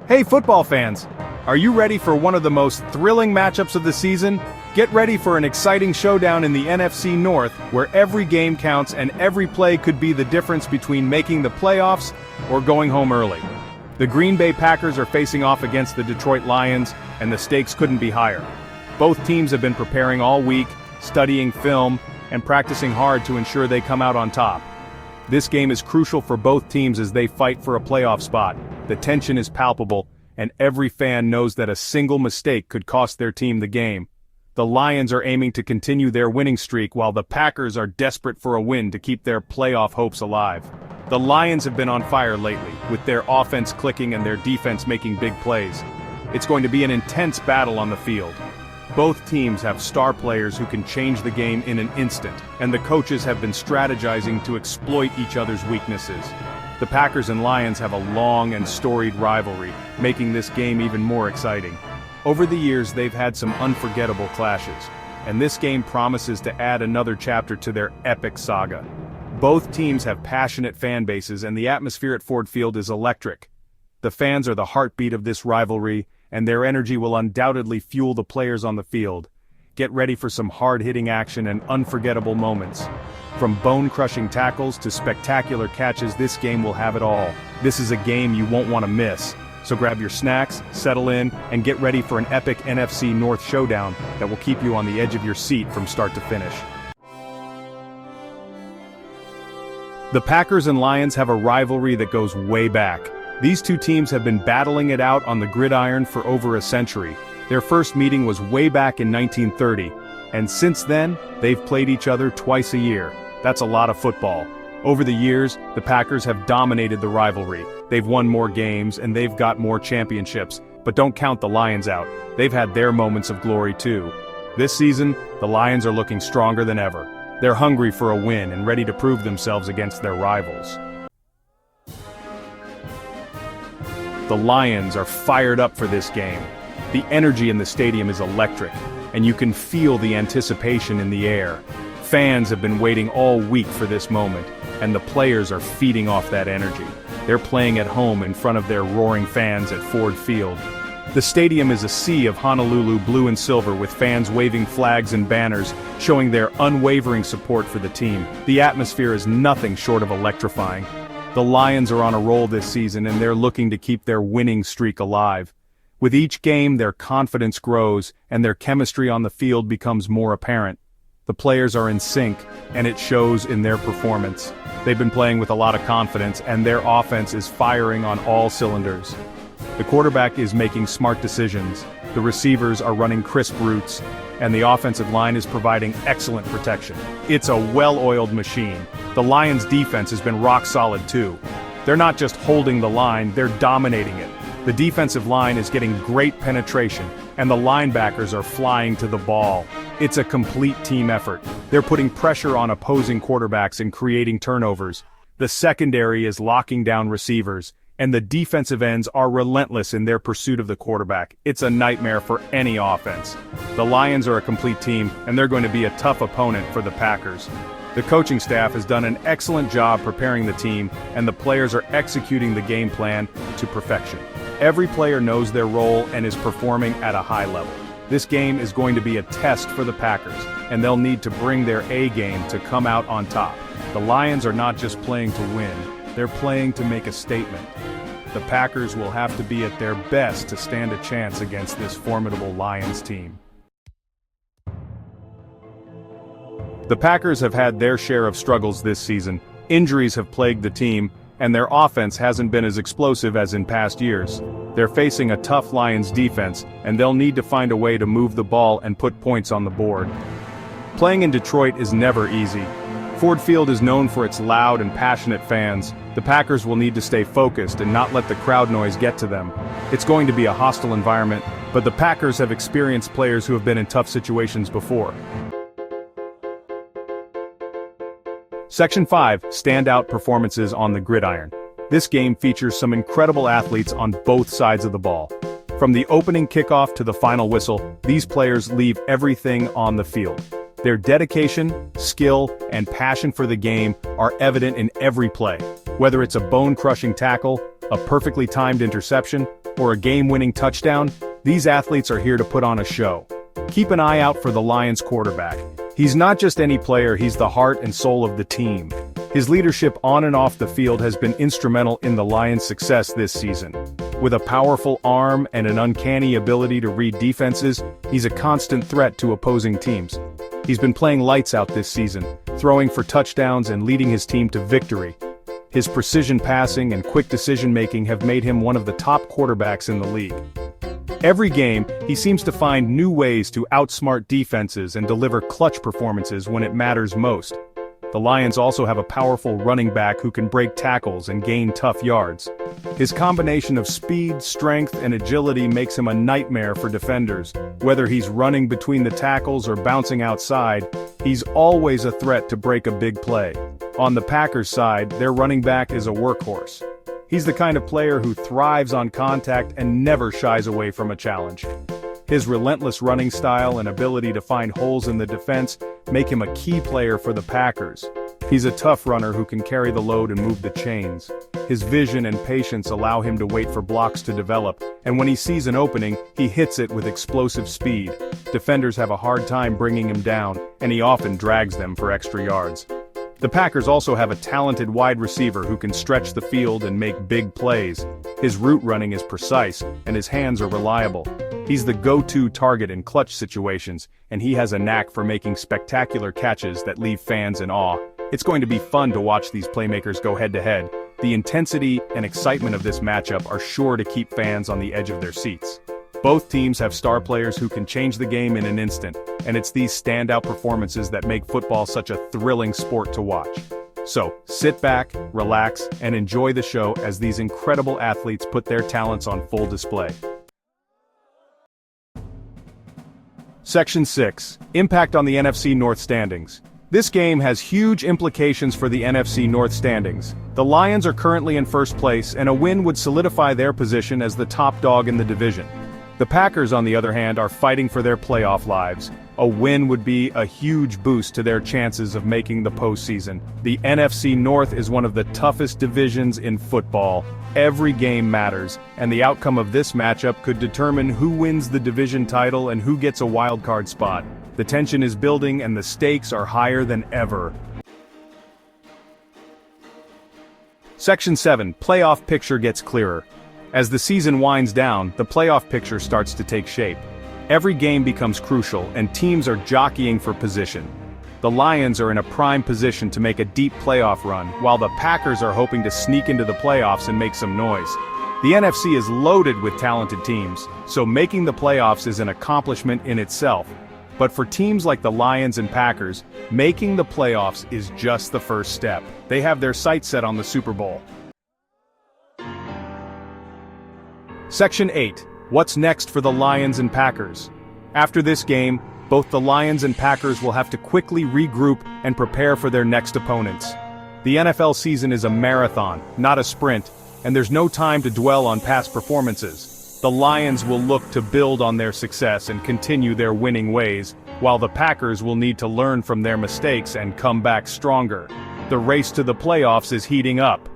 Hey football fans! Are you ready for one of the most thrilling matchups of the season? Get ready for an exciting showdown in the NFC North, where every game counts and every play could be the difference between making the playoffs or going home early. The Green Bay Packers are facing off against the Detroit Lions, and the stakes couldn't be higher. Both teams have been preparing all week, studying film, and practicing hard to ensure they come out on top. This game is crucial for both teams as they fight for a playoff spot. The tension is palpable, and every fan knows that a single mistake could cost their team the game. The Lions are aiming to continue their winning streak while the Packers are desperate for a win to keep their playoff hopes alive. The Lions have been on fire lately, with their offense clicking and their defense making big plays. It's going to be an intense battle on the field. Both teams have star players who can change the game in an instant, and the coaches have been strategizing to exploit each other's weaknesses. The Packers and Lions have a long and storied rivalry, making this game even more exciting. Over the years, they've had some unforgettable clashes, and this game promises to add another chapter to their epic saga. Both teams have passionate fan bases, and the atmosphere at Ford Field is electric. The fans are the heartbeat of this rivalry, and their energy will undoubtedly fuel the players on the field. Get ready for some hard-hitting action and unforgettable moments. From bone-crushing tackles to spectacular catches, this game will have it all. This is a game you won't want to miss. So grab your snacks, settle in, and get ready for an epic NFC North Showdown that will keep you on the edge of your seat from start to finish. The Packers and Lions have a rivalry that goes way back. These two teams have been battling it out on the gridiron for over a century. Their first meeting was way back in 1930, and since then, they've played each other twice a year. That's a lot of football. Over the years, the Packers have dominated the rivalry. They've won more games and they've got more championships, but don't count the Lions out. They've had their moments of glory too. This season, the Lions are looking stronger than ever. They're hungry for a win and ready to prove themselves against their rivals. The Lions are fired up for this game. The energy in the stadium is electric, and you can feel the anticipation in the air. Fans have been waiting all week for this moment, and the players are feeding off that energy. They're playing at home in front of their roaring fans at Ford Field. The stadium is a sea of Honolulu blue and silver with fans waving flags and banners, showing their unwavering support for the team. The atmosphere is nothing short of electrifying. The Lions are on a roll this season and they're looking to keep their winning streak alive. With each game, their confidence grows and their chemistry on the field becomes more apparent. The players are in sync, and it shows in their performance. They've been playing with a lot of confidence, and their offense is firing on all cylinders. The quarterback is making smart decisions, the receivers are running crisp routes, and the offensive line is providing excellent protection. It's a well-oiled machine. The Lions' defense has been rock solid too. They're not just holding the line, they're dominating it. The defensive line is getting great penetration, and the linebackers are flying to the ball. It's a complete team effort. They're putting pressure on opposing quarterbacks and creating turnovers. The secondary is locking down receivers, and the defensive ends are relentless in their pursuit of the quarterback. It's a nightmare for any offense. The Lions are a complete team, and they're going to be a tough opponent for the Packers. The coaching staff has done an excellent job preparing the team, and the players are executing the game plan to perfection. Every player knows their role and is performing at a high level. This game is going to be a test for the Packers, and they'll need to bring their A game to come out on top. The Lions are not just playing to win, they're playing to make a statement. The Packers will have to be at their best to stand a chance against this formidable Lions team. The Packers have had their share of struggles this season. Injuries have plagued the team, and their offense hasn't been as explosive as in past years. They're facing a tough Lions defense, and they'll need to find a way to move the ball and put points on the board. Playing in Detroit is never easy. Ford Field is known for its loud and passionate fans. The Packers will need to stay focused and not let the crowd noise get to them. It's going to be a hostile environment, but the Packers have experienced players who have been in tough situations before. Section 5, Standout Performances on the Gridiron. This game features some incredible athletes on both sides of the ball. From the opening kickoff to the final whistle, these players leave everything on the field. Their dedication, skill, and passion for the game are evident in every play. Whether it's a bone-crushing tackle, a perfectly timed interception, or a game-winning touchdown, these athletes are here to put on a show. Keep an eye out for the Lions quarterback. He's not just any player, he's the heart and soul of the team. His leadership on and off the field has been instrumental in the Lions' success this season. With a powerful arm and an uncanny ability to read defenses, he's a constant threat to opposing teams. He's been playing lights out this season, throwing for touchdowns and leading his team to victory. His precision passing and quick decision-making have made him one of the top quarterbacks in the league. Every game, he seems to find new ways to outsmart defenses and deliver clutch performances when it matters most. The Lions also have a powerful running back who can break tackles and gain tough yards. His combination of speed, strength, and agility makes him a nightmare for defenders. Whether he's running between the tackles or bouncing outside, he's always a threat to break a big play. On the Packers side, their running back is a workhorse. He's the kind of player who thrives on contact and never shies away from a challenge. His relentless running style and ability to find holes in the defense make him a key player for the Packers. He's a tough runner who can carry the load and move the chains. His vision and patience allow him to wait for blocks to develop, and when he sees an opening, he hits it with explosive speed. Defenders have a hard time bringing him down, and he often drags them for extra yards. The Packers also have a talented wide receiver who can stretch the field and make big plays. His route running is precise, and his hands are reliable. He's the go-to target in clutch situations, and he has a knack for making spectacular catches that leave fans in awe. It's going to be fun to watch these playmakers go head-to-head. The intensity and excitement of this matchup are sure to keep fans on the edge of their seats. Both teams have star players who can change the game in an instant, and it's these standout performances that make football such a thrilling sport to watch. So, sit back, relax, and enjoy the show as these incredible athletes put their talents on full display. Section 6. Impact on the NFC North standings. This game has huge implications for the NFC North standings. The Lions are currently in first place, and a win would solidify their position as the top dog in the division. The Packers, on the other hand, are fighting for their playoff lives. A win would be a huge boost to their chances of making the postseason. The NFC North is one of the toughest divisions in football. Every game matters, and the outcome of this matchup could determine who wins the division title and who gets a wildcard spot. The tension is building and the stakes are higher than ever. Section 7. Playoff picture gets clearer. As the season winds down, the playoff picture starts to take shape. Every game becomes crucial, and teams are jockeying for position. The Lions are in a prime position to make a deep playoff run, while the Packers are hoping to sneak into the playoffs and make some noise. The NFC is loaded with talented teams, so making the playoffs is an accomplishment in itself. But for teams like the Lions and Packers, making the playoffs is just the first step. They have their sights set on the Super Bowl. Section 8. What's next for the Lions and Packers? After this game, both the Lions and Packers will have to quickly regroup and prepare for their next opponents. The NFL season is a marathon, not a sprint, and there's no time to dwell on past performances. The Lions will look to build on their success and continue their winning ways, while the Packers will need to learn from their mistakes and come back stronger. The race to the playoffs is heating up.